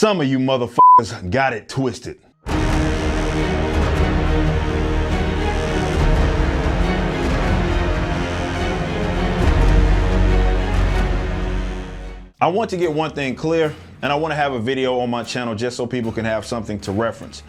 Some of you motherfuckers got it twisted. I want to get one thing clear, and I want to have a video on my channel just so people can have something to reference.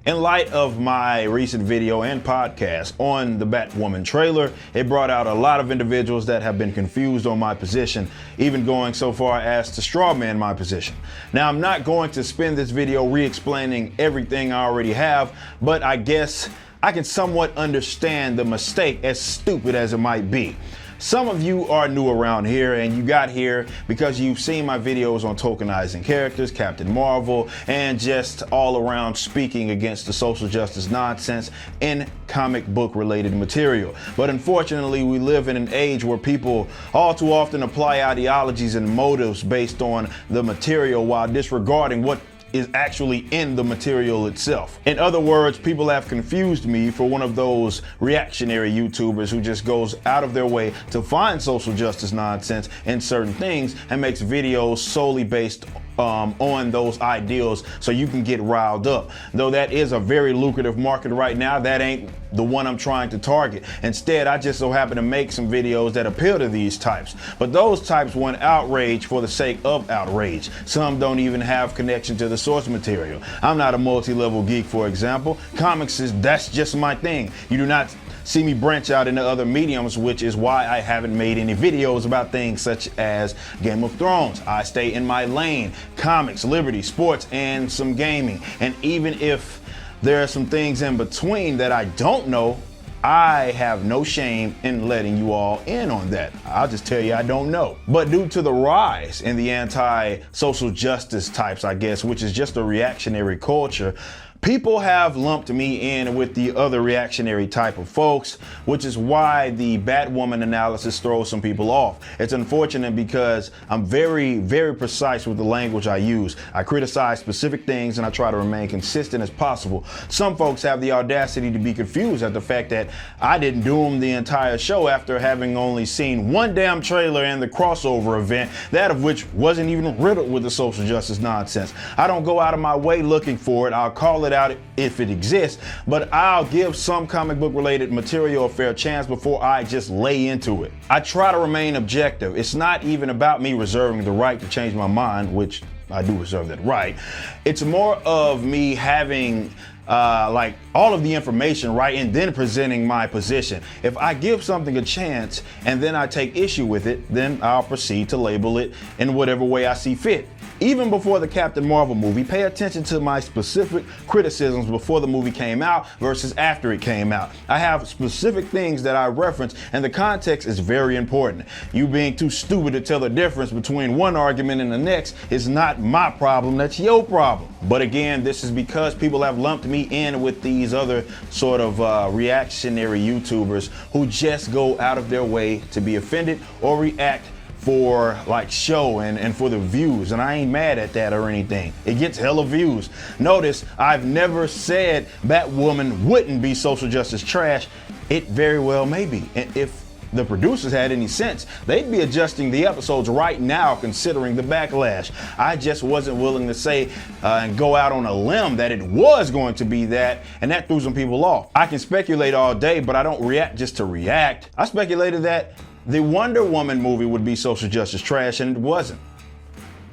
In light of my recent video and podcast on the Batwoman trailer, it brought out a lot of individuals that have been confused on my position, even going so far as to strawman my position. Now, I'm not going to spend this video re-explaining everything I already have, but I guess I can somewhat understand the mistake, as stupid as it might be. Some of you are new around here, and you got here because you've seen my videos on tokenizing characters, Captain Marvel, and just all around speaking against the social justice nonsense in comic book related material. But unfortunately, we live in an age where people all too often apply ideologies and motives based on the material while disregarding what is actually in the material itself. In other words, people have confused me for one of those reactionary YouTubers who just goes out of their way to find social justice nonsense in certain things and makes videos solely based on those ideals so you can get riled up. Though that is a very lucrative market right now, that ain't the one I'm trying to target. Instead, I just so happen to make some videos that appeal to these types. But those types want outrage for the sake of outrage. Some don't even have connection to the source material. I'm not a multi-level geek, for example. Comics that's just my thing. You do not see me branch out into other mediums, which is why I haven't made any videos about things such as Game of Thrones. I stay in my lane: comics, liberty, sports, and some gaming. And even if there are some things in between that I don't know, I have no shame in letting you all in on that. I'll just tell you I don't know. But due to the rise in the anti-social justice types, I guess, which is just a reactionary culture, people have lumped me in with the other reactionary type of folks, which is why the Batwoman analysis throws some people off. It's unfortunate because I'm very, very precise with the language I use. I criticize specific things and I try to remain consistent as possible. Some folks have the audacity to be confused at the fact that I didn't doom the entire show after having only seen one damn trailer and the crossover event, that of which wasn't even riddled with the social justice nonsense. I don't go out of my way looking for it. I'll call it out if it exists, but I'll give some comic book related material a fair chance before I just lay into it. I try to remain objective. It's not even about me reserving the right to change my mind, which I do reserve that right. It's more of me having like all of the information right and then presenting my position. If I give something a chance and then I take issue with it, then I'll proceed to label it in whatever way I see fit. Even before the Captain Marvel movie, pay attention to my specific criticisms before the movie came out versus after it came out. I have specific things that I reference, and the context is very important. You being too stupid to tell the difference between one argument and the next is not my problem, that's your problem. But again, this is because people have lumped me in with these other sort of reactionary YouTubers who just go out of their way to be offended or react for like show and for the views, and I ain't mad at that or anything. It gets hella views. Notice I've never said Batwoman wouldn't be social justice trash. It very well may be. And if the producers had any sense, they'd be adjusting the episodes right now considering the backlash. I just wasn't willing to say and go out on a limb that it was going to be that, and that threw some people off. I can speculate all day, but I don't react just to react. I speculated that the Wonder Woman movie would be social justice trash, and it wasn't.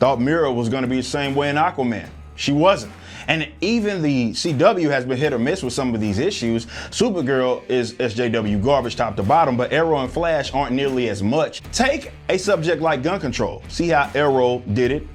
Thought Mira was going to be the same way in Aquaman. She wasn't. And even the CW has been hit or miss with some of these issues. Supergirl is SJW garbage top to bottom, but Arrow and Flash aren't nearly as much. Take a subject like gun control. See how Arrow did it?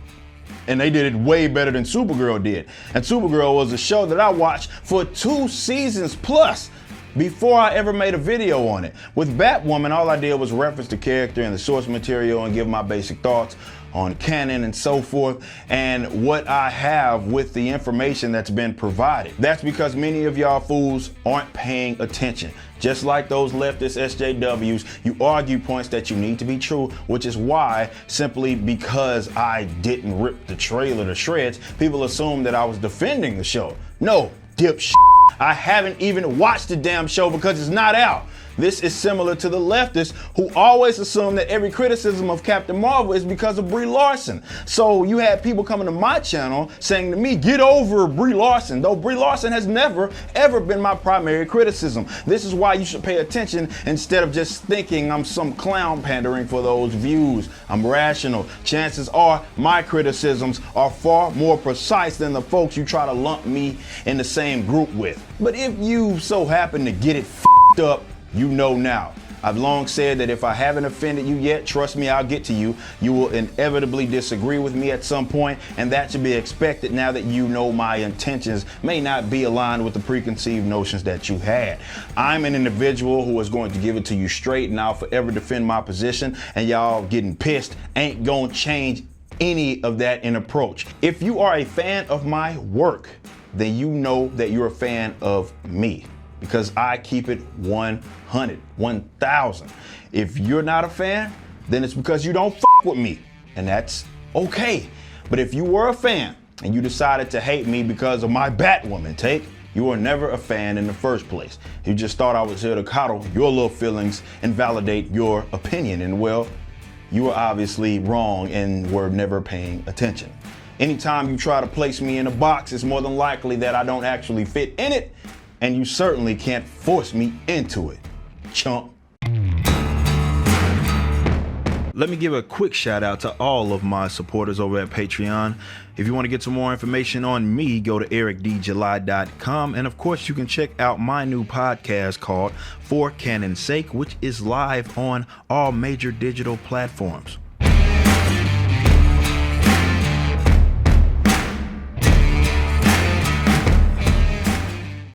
And they did it way better than Supergirl did. And Supergirl was a show that I watched for 2 seasons plus before I ever made a video on it. With Batwoman, all I did was reference the character and the source material and give my basic thoughts on canon and so forth, and what I have with the information that's been provided. That's because many of y'all fools aren't paying attention. Just like those leftist SJWs, you argue points that you need to be true, which is why, simply because I didn't rip the trailer to shreds, people assume that I was defending the show. No, dipshit. I haven't even watched the damn show because it's not out. This is similar to the leftists who always assume that every criticism of Captain Marvel is because of Brie Larson. So you had people coming to my channel saying to me, get over Brie Larson, though Brie Larson has never, ever been my primary criticism. This is why you should pay attention instead of just thinking I'm some clown pandering for those views. I'm rational. Chances are my criticisms are far more precise than the folks you try to lump me in the same group with. But if you so happen to get it f***ed up, you know now. I've long said that if I haven't offended you yet, trust me, I'll get to you. You will inevitably disagree with me at some point, and that should be expected now that you know my intentions may not be aligned with the preconceived notions that you had. I'm an individual who is going to give it to you straight, and I'll forever defend my position, and y'all getting pissed ain't gonna change any of that in approach. If you are a fan of my work, then you know that you're a fan of me, because I keep it 100, 1000. If you're not a fan, then it's because you don't fuck with me, and that's okay. But if you were a fan and you decided to hate me because of my Batwoman take, you were never a fan in the first place. You just thought I was here to coddle your little feelings and validate your opinion, and well, you were obviously wrong and were never paying attention. Anytime you try to place me in a box, it's more than likely that I don't actually fit in it, and you certainly can't force me into it, chump. Let me give a quick shout out to all of my supporters over at Patreon. If you want to get some more information on me, go to ericdjuly.com. And of course, you can check out my new podcast called For Canon's Sake, which is live on all major digital platforms.